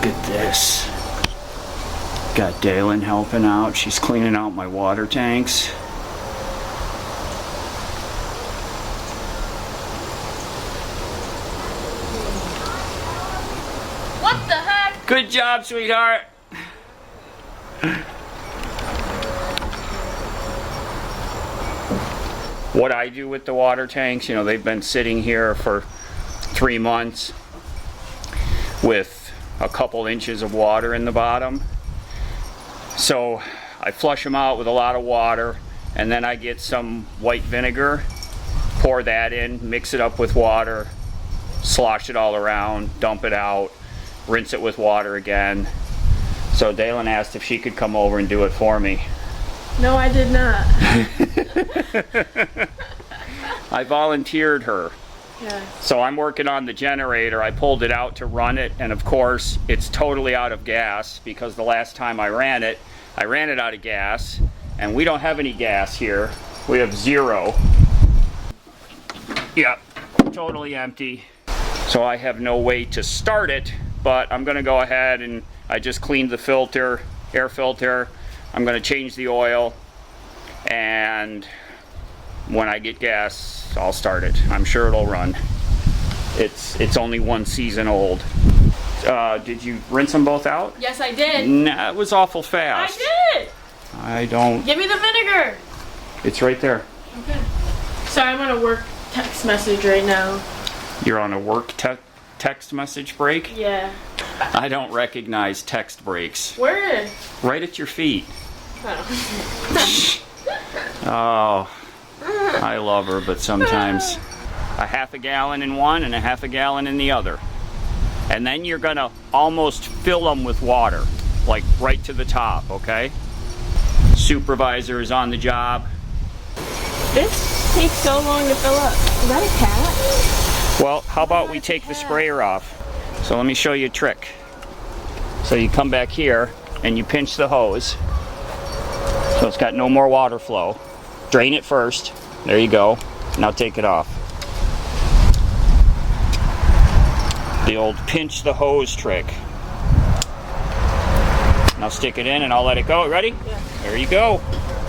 at this. Got Dalynn helping out. She's cleaning out my water tanks. What the heck? Good job, sweetheart. What I do with the water tanks, you know, they've been sitting here for 3 months with a couple inches of water in the bottom. So I flush them out with a lot of water, and then I get some white vinegar, pour that in, mix it up with water, slosh it all around, dump it out, rinse it with water again. So Dalynn asked if she could come over and do it for me. No, I did not. I volunteered her. Yeah. So I'm working on the generator. I pulled it out to run it, and of course it's totally out of gas because the last time I ran it out of gas, and we don't have any gas here. We have 0. Yep, totally empty. So I have no way to start it, but I'm gonna go ahead and I just cleaned the filter, air filter. I'm gonna change the oil, and when I get gas, I'll start it. I'm sure it'll run. It's only 1 season old. Did you rinse them both out? Yes, I did. Nah, it was awful fast. I did. I don't. Give me the vinegar. It's right there. Okay. Sorry, I'm on a work text message right now. You're on a work text message break? Yeah. I don't recognize text breaks. Where? Right at your feet. Oh. Oh, I love her, but sometimes a half a gallon in one and a half a gallon in the other. And then you're gonna almost fill them with water, like right to the top, okay? Supervisor is on the job. This takes so long to fill up. Is that a cat? Well, how about we take the sprayer off? So let me show you a trick. So you come back here and you pinch the hose. So it's got no more water flow. Drain it first. There you go. Now take it off. The old pinch the hose trick. Now stick it in and I'll let it go. Ready? Yeah. There you go.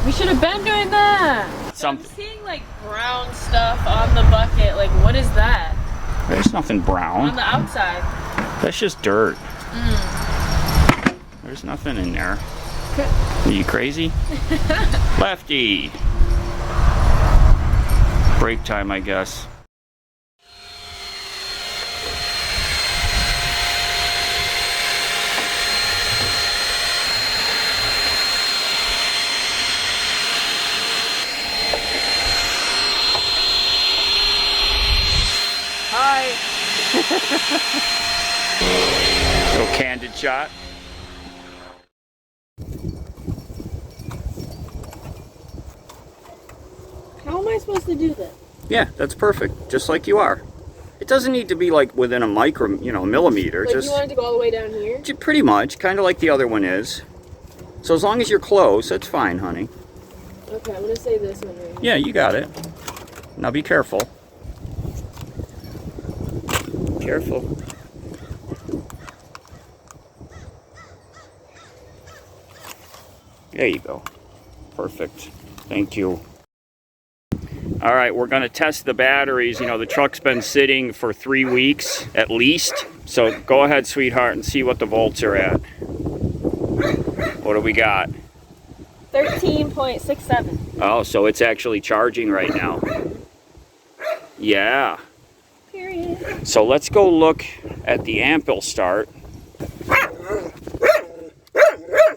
We should have been doing that. I'm seeing like brown stuff on the bucket. Like, what is that? There's nothing brown. On the outside. That's just dirt. There's nothing in there. Are you crazy? Lefty. Break time, I guess. Hi. Little candid shot. How am I supposed to do this? Yeah, that's perfect. Just like you are. It doesn't need to be like within a millimeter. Like, just you want it to go all the way down here? pretty much, kind of like the other one is. So as long as you're close, that's fine, honey. Okay, I'm gonna say this one right here. Yeah, you got it. Now be careful. Careful. There you go. Perfect. Thank you. All right, we're going to test the batteries. You know, the truck's been sitting for 3 weeks at least. So go ahead, sweetheart, and see what the volts are at. What do we got? 13.67. Oh, so it's actually charging right now. Yeah. Period. So let's go look at the ampule start.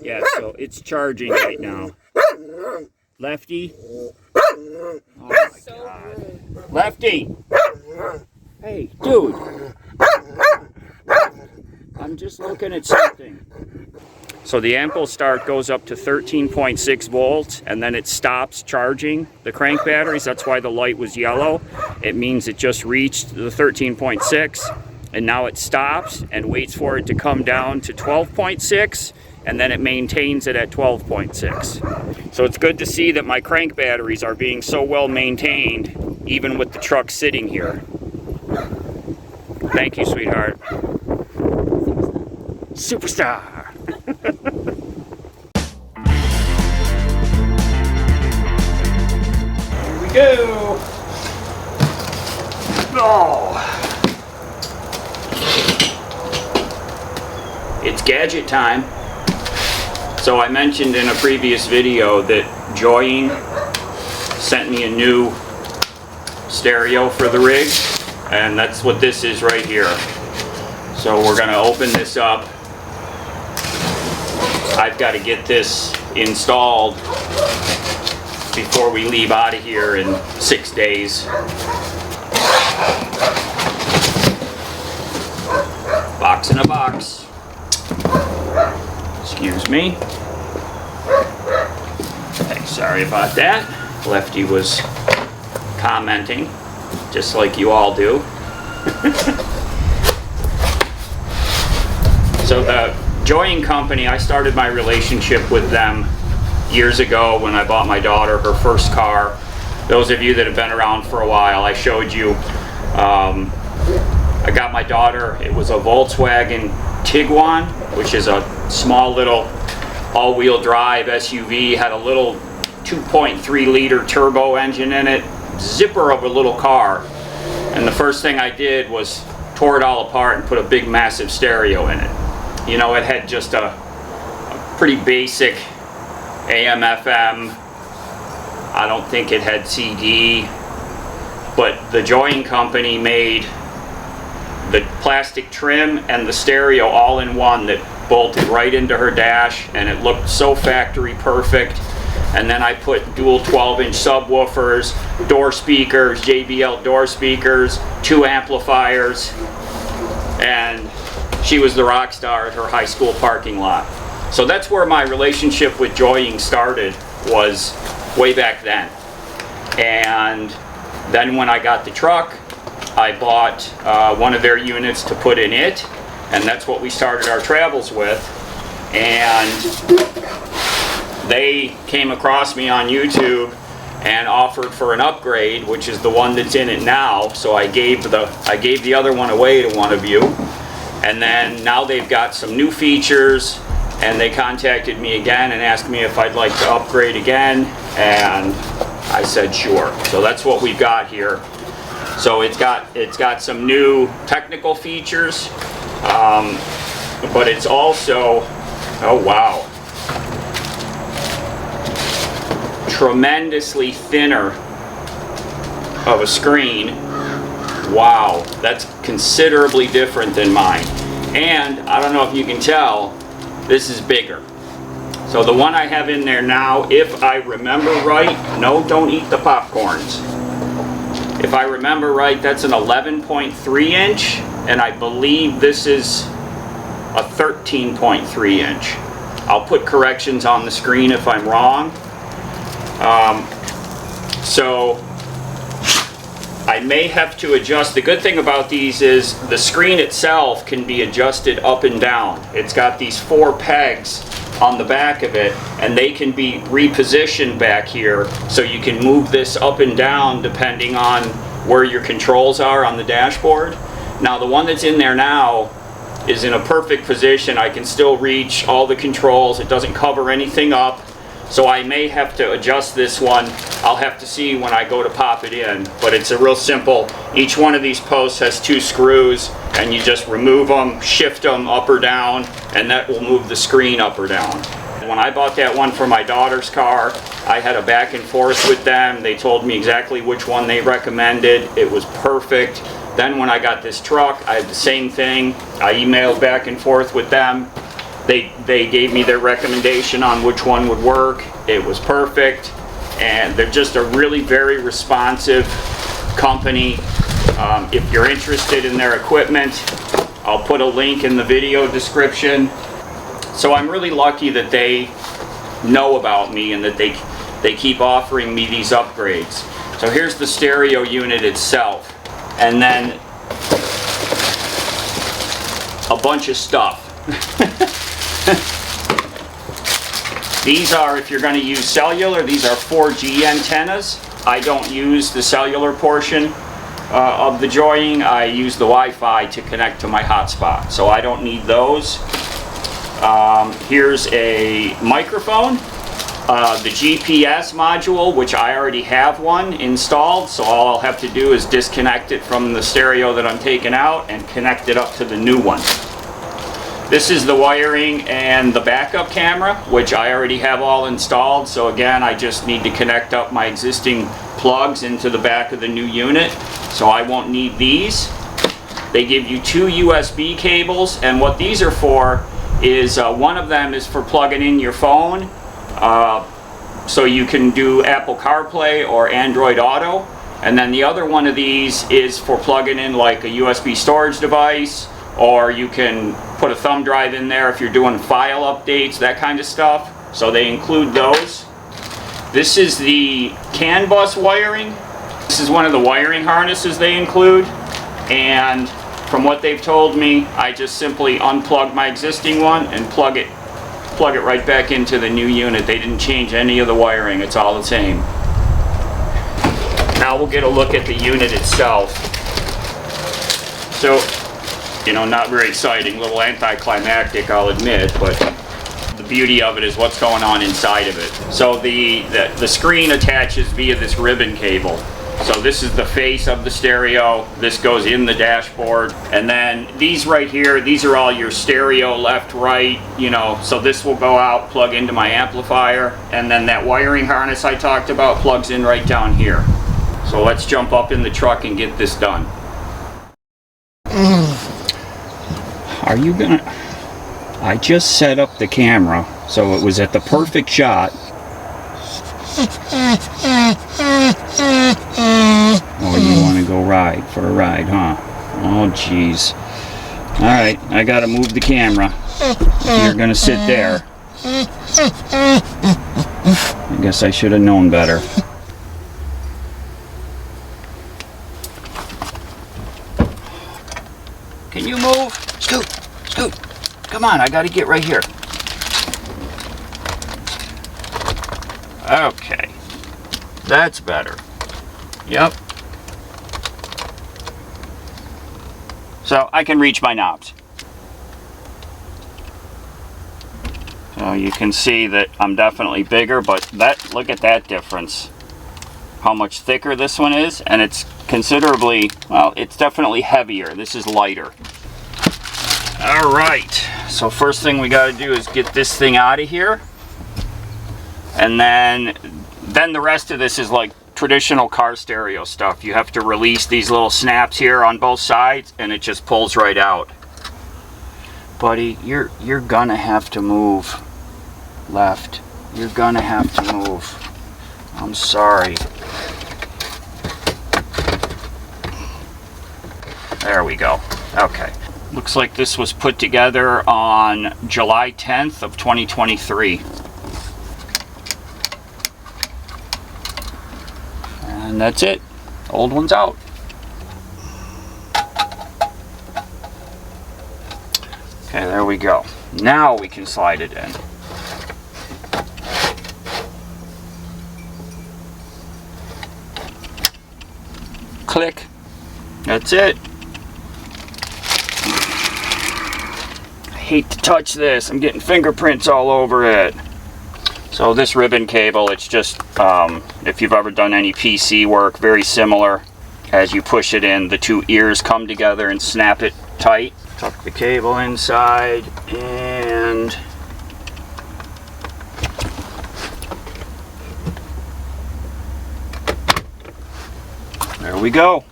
Yeah, so it's charging right now. Lefty. Oh my God. Lefty. Hey, dude. I'm just looking at something. So the ampule start goes up to 13.6 volts, and then it stops charging the crank batteries. That's why the light was yellow. It means it just reached the 13.6, and now it stops and waits for it to come down to 12.6, and then it maintains it at 12.6. So it's good to see that my crank batteries are being so well maintained, even with the truck sitting here. Thank you, sweetheart. Superstar. Here we go. Oh. It's gadget time. So I mentioned in a previous video that Joying sent me a new stereo for the rig, and that's what this is right here. So we're going to open this up. I've got to get this installed before we leave out of here in 6 days. Box in a box. Excuse me. Hey, sorry about that. Lefty was commenting, just like you all do. So the Joying Company, I started my relationship with them years ago when I bought my daughter her first car. Those of you that have been around for a while, I showed you, I got my daughter, it was a Volkswagen Tiguan, which is a small little all-wheel drive SUV, had a little 2.3 liter turbo engine in it, zipper of a little car. And the first thing I did was tore it all apart and put a big massive stereo in it. You know, it had just a pretty basic AM FM. I don't think it had CD, but the Joying Company made the plastic trim and the stereo all in one that bolted right into her dash, and it looked so factory perfect. And then I put dual 12-inch subwoofers, door speakers, JBL door speakers, 2 amplifiers, and she was the rock star at her high school parking lot. So that's where my relationship with Joying started, was way back then. And then when I got the truck, I bought one of their units to put in it, and that's what we started our travels with. And they came across me on YouTube and offered for an upgrade, which is the one that's in it now. So I gave the other one away to one of you. And then now they've got some new features, and they contacted me again and asked me if I'd like to upgrade again, and I said sure. So that's what we've got here. So it's got some new technical features, but it's also, oh wow, tremendously thinner of a screen. Wow, that's considerably different than mine. And I don't know if you can tell, this is bigger. So the one I have in there now, if I remember right, no, don't eat the popcorns. If I remember right, that's an 11.3 inch, and I believe this is a 13.3 inch. I'll put corrections on the screen if I'm wrong. So I may have to adjust. The good thing about these is the screen itself can be adjusted up and down. It's got these 4 pegs on the back of it, and they can be repositioned back here, so you can move this up and down depending on where your controls are on the dashboard. Now the one that's in there now is in a perfect position. I can still reach all the controls. It doesn't cover anything up. So I may have to adjust this one. I'll have to see when I go to pop it in, but it's a real simple. Each one of these posts has 2 screws, and you just remove them, shift them up or down, and that will move the screen up or down. When I bought that one for my daughter's car, I had a back and forth with them. They told me exactly which one they recommended. It was perfect. Then when I got this truck, I had the same thing. I emailed back and forth with them. They gave me their recommendation on which one would work. It was perfect, and they're just a really very responsive company. If you're interested in their equipment, I'll put a link in the video description. So I'm really lucky that they know about me and that they keep offering me these upgrades. So here's the stereo unit itself, and then a bunch of stuff. These are, if you're going to use cellular, these are 4G antennas. I don't use the cellular portion of the Joying. I use the Wi-Fi to connect to my hotspot, so I don't need those. Here's a microphone, the GPS module, which I already have one installed, so all I'll have to do is disconnect it from the stereo that I'm taking out and connect it up to the new one. This is the wiring and the backup camera, which I already have all installed, so again, I just need to connect up my existing plugs into the back of the new unit, so I won't need these. They give you 2 USB cables, and what these are for is one of them is for plugging in your phone, so you can do Apple CarPlay or Android Auto, and then the other one of these is for plugging in like a USB storage device, or you can put a thumb drive in there if you're doing file updates, that kind of stuff. So they include those. This is the CAN bus wiring. This is one of the wiring harnesses they include, and from what they've told me, I just simply unplug my existing one and plug it right back into the new unit. They didn't change any of the wiring, it's all the same. Now we'll get a look at the unit itself. So, you know, not very exciting, a little anticlimactic, I'll admit, but the beauty of it is what's going on inside of it. So the screen attaches via this ribbon cable. So this is the face of the stereo, this goes in the dashboard, and then these right here, these are all your stereo left, right, you know, so this will go out, plug into my amplifier, and then that wiring harness I talked about plugs in right down here. So let's jump up in the truck and get this done. Are you gonna... I just set up the camera so it was at the perfect shot. Oh, you want to go ride for a ride, huh? Oh, jeez. Alright, I gotta move the camera. You're gonna sit there. I guess I should have known better. Can you move? Scoot! Scoot! Come on, I gotta get right here. Okay. That's better. Yep. So I can reach my knobs. So you can see that I'm definitely bigger, but look at that difference. How much thicker this one is, and it's considerably, well, it's definitely heavier. This is lighter. All right, so first thing we got to do is get this thing out of here, and then the rest of this is like traditional car stereo stuff. You have to release these little snaps here on both sides, and it just pulls right out. Buddy, you're gonna have to move left. You're gonna have to move. I'm sorry. There we go. Okay. Looks like this was put together on July 10th of 2023. And that's it. Old one's out. Okay, there we go. Now we can slide it in. Click. That's it. I hate to touch this. I'm getting fingerprints all over it. So this ribbon cable, it's just, if you've ever done any PC work, very similar. As you push it in, the two ears come together and snap it tight. Tuck the cable inside, and there we go.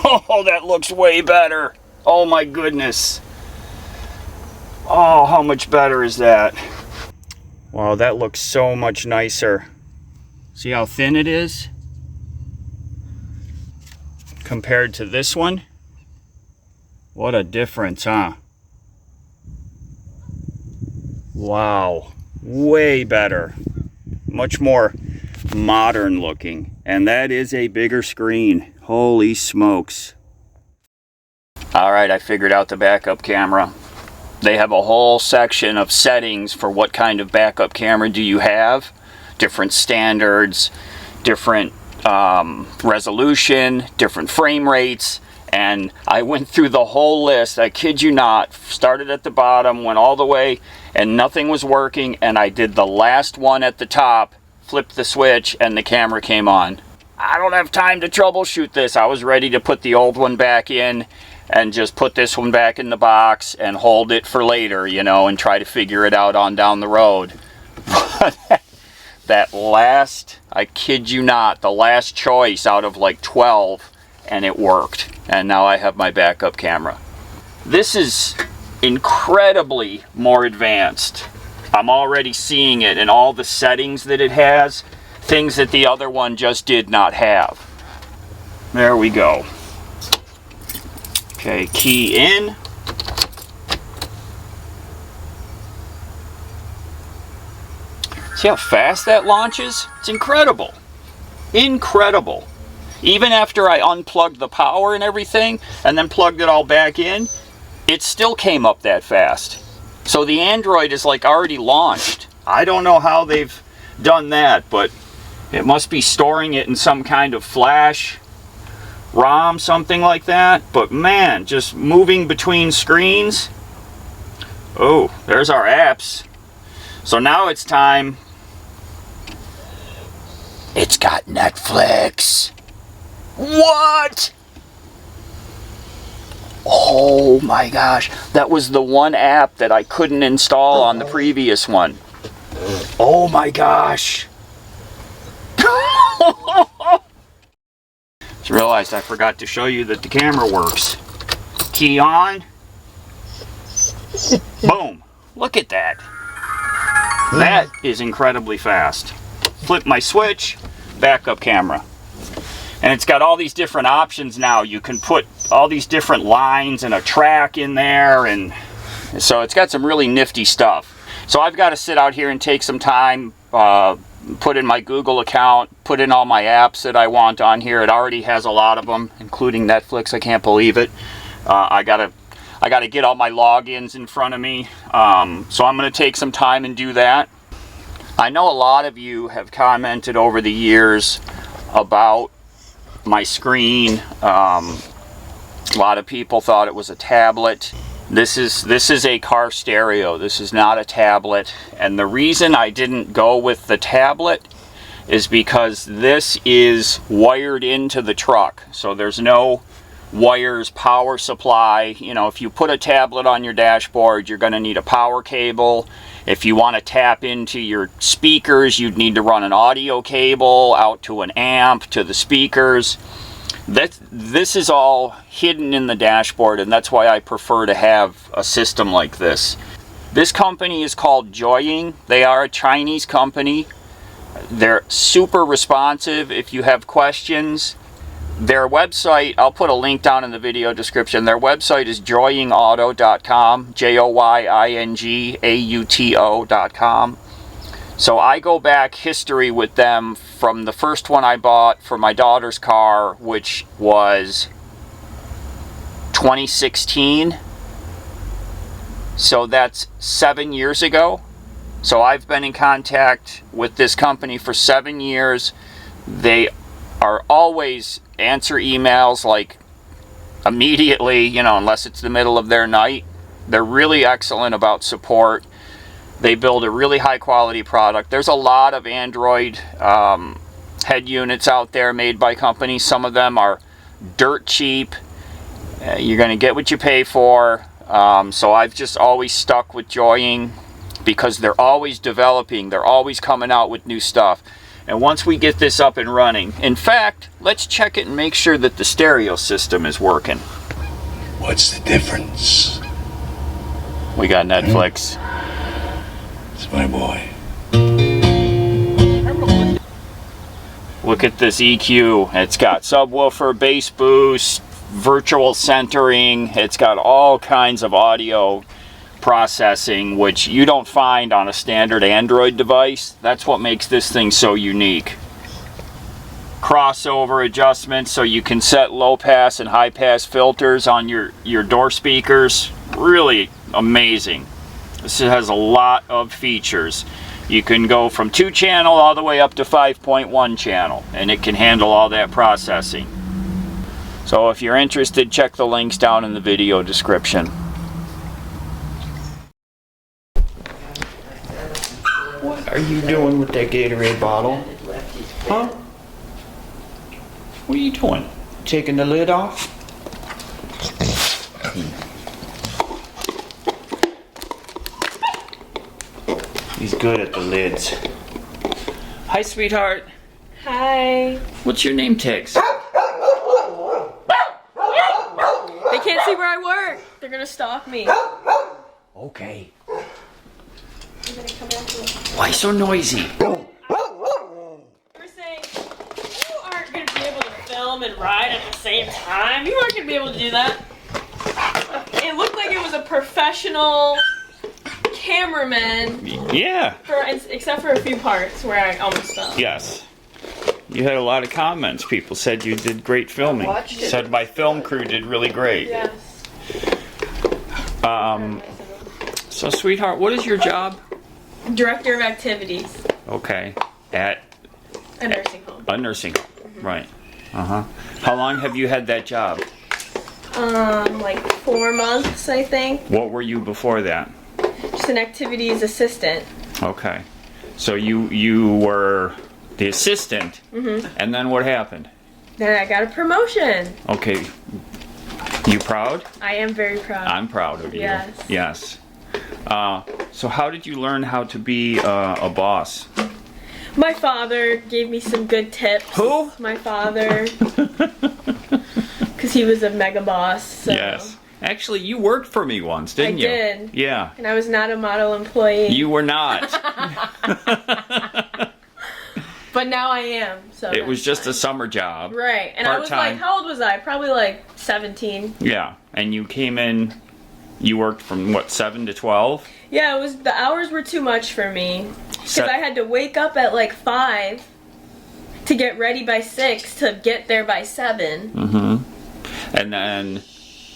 Oh, that looks way better. Oh my goodness. Oh, how much better is that? Wow, that looks so much nicer. See how thin it is? Compared to this one? What a difference, huh? Wow, way better. Much more modern looking. And that is a bigger screen. Holy smokes. Alright, I figured out the backup camera. They have a whole section of settings for what kind of backup camera do you have. Different standards, different resolution, different frame rates, And I went through the whole list, I kid you not, started at the bottom, went all the way, and nothing was working, and I did the last one at the top, flipped the switch, and the camera came on. I don't have time to troubleshoot this. I was ready to put the old one back in and just put this one back in the box and hold it for later, you know, and try to figure it out on down the road. But that last, I kid you not, the last choice out of like 12, and it worked. And now I have my backup camera. This is incredibly more advanced. I'm already seeing it in all the settings that it has, things that the other one just did not have. There we go. Okay, key in. See how fast that launches? It's incredible. Incredible. Even after I unplugged the power and everything, and then plugged it all back in, it still came up that fast. So the Android is like already launched. I don't know how they've done that, but it must be storing it in some kind of flash ROM, something like that. But man, just moving between screens. Oh, there's our apps. So now it's time. It's got Netflix. What? Oh my gosh, that was the one app that I couldn't install on the previous one. Oh my gosh. Just realized I forgot to show you that the camera works. Key on. Boom. Look at that. That is incredibly fast. Flip my switch, backup camera. And it's got all these different options now. You can put all these different lines and a track in there, and so it's got some really nifty stuff. So I've got to sit out here and take some time, put in my Google account, put in all my apps that I want on here. It already has a lot of them, including Netflix. I can't believe it. I gotta get all my logins in front of me. So I'm going to take some time and do that. I know a lot of you have commented over the years about my screen. A lot of people thought it was a tablet. This is a car stereo. This is not a tablet. And the reason I didn't go with the tablet is because this is wired into the truck. So there's no wires, power supply. You know, if you put a tablet on your dashboard, you're going to need a power cable. If you want to tap into your speakers, you'd need to run an audio cable out to an amp, to the speakers. This is all hidden in the dashboard, and that's why I prefer to have a system like this. This company is called Joying. They are a Chinese company. They're super responsive if you have questions. Their website, I'll put a link down in the video description. Their website is joyingauto.com, joyingauto.com. So I go back history with them from the first one I bought for my daughter's car, which was 2016. So that's 7 years ago. So I've been in contact with this company for 7 years. They are always answer emails like immediately, you know, unless it's the middle of their night. They're really excellent about support. They build a really high quality product. There's a lot of Android head units out there made by companies. Some of them are dirt cheap. You're going to get what you pay for. So I've just always stuck with Joying because they're always developing. They're always coming out with new stuff. And once we get this up and running, in fact, let's check it and make sure that the stereo system is working. What's the difference? We got Netflix. It's my boy. Look at this EQ. It's got subwoofer, bass boost, virtual centering. It's got all kinds of audio processing, which you don't find on a standard Android device. That's what makes this thing so unique. Crossover adjustments, so you can set low pass and high pass filters on your door speakers. Really amazing. This has a lot of features. You can go from 2-channel all the way up to 5.1 channel, and it can handle all that processing. So if you're interested, check the links down in the video description. What are you doing with that Gatorade bottle? Huh? What are you doing? Taking the lid off? He's good at the lids. Hi, sweetheart. Hi. What's your name, Tix? They can't see where I work. They're gonna stalk me. Okay. They're gonna come after me. Why so noisy? You were saying you aren't gonna be able to film and ride at the same time. You aren't gonna be able to do that. It looked like it was a professional cameraman, Yeah. except for a few parts where I almost fell. Yes. You had a lot of comments. People said you did great filming. watched it. Said my film crew did really great. Yes. So, sweetheart, what is your job? Director of activities Okay. At at a nursing home. a nursing home. Right. Uh-huh. How long have you had that job? Like 4 months, I think. What were you before that? Just an activities assistant. Okay. So you were the assistant, and then what happened? Then I got a promotion. Okay. You proud? I am very proud. I'm proud of you. Yes. Yes. So how did you learn how to be a boss? My father gave me some good tips. Who? My father. Because he was a mega boss. So. Yes. Actually, you worked for me once, didn't you? I did. Yeah. And I was not a model employee. You were not. But now I am. So It was that's just fine. a summer job. Right. And I was like, part-time. how old was I? Probably like 17. Yeah. And you came in, you worked from what, 7 to 12? Yeah, it was. The hours were too much for me. Because Se- I had to wake up at like 5 to get ready by 6 to get there by 7. Mm-hmm. And then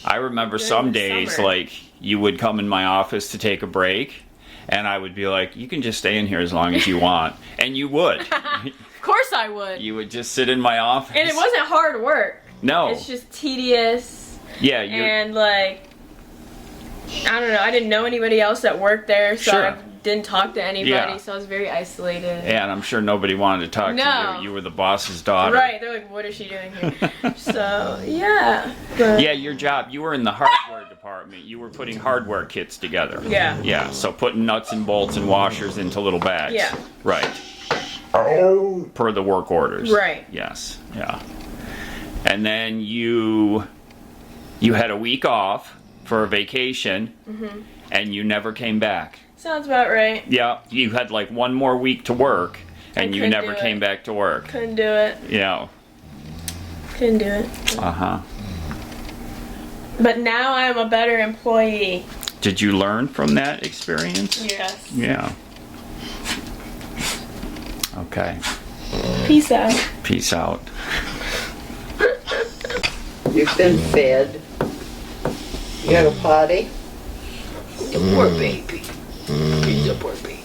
I remember During some the days, summer. like, you would come in my office to take a break, and I would be like, you can just stay in here as long as you want. And you would. Of course I would. You would just sit in my office. And it wasn't hard work. No. It's just tedious. Yeah, you're... And like, I don't know. I didn't know anybody else that worked there, so Sure. I didn't talk to anybody. Yeah. So I was very isolated. And I'm sure nobody wanted to talk No. to you. You were the boss's daughter. Right? They're like, "What is she doing here?" So yeah. But, Yeah, your job, you were in the hardware department. You were putting hardware kits together. Yeah. Yeah, so putting nuts and bolts and washers into little bags. Yeah. Right. Per the work orders. Right. Yes, yeah. And then you had a week off for a vacation, and you never came back. Sounds about right. Yeah, you had like one more week to work, and you couldn't never do came it. back to work. Couldn't do it. Yeah. Couldn't do it. Uh-huh. But now I'm a better employee. Did you learn from that experience? Yes. Yeah. Okay. Peace out. Peace out. You've been fed. You got a potty? You poor baby. He's a poor baby.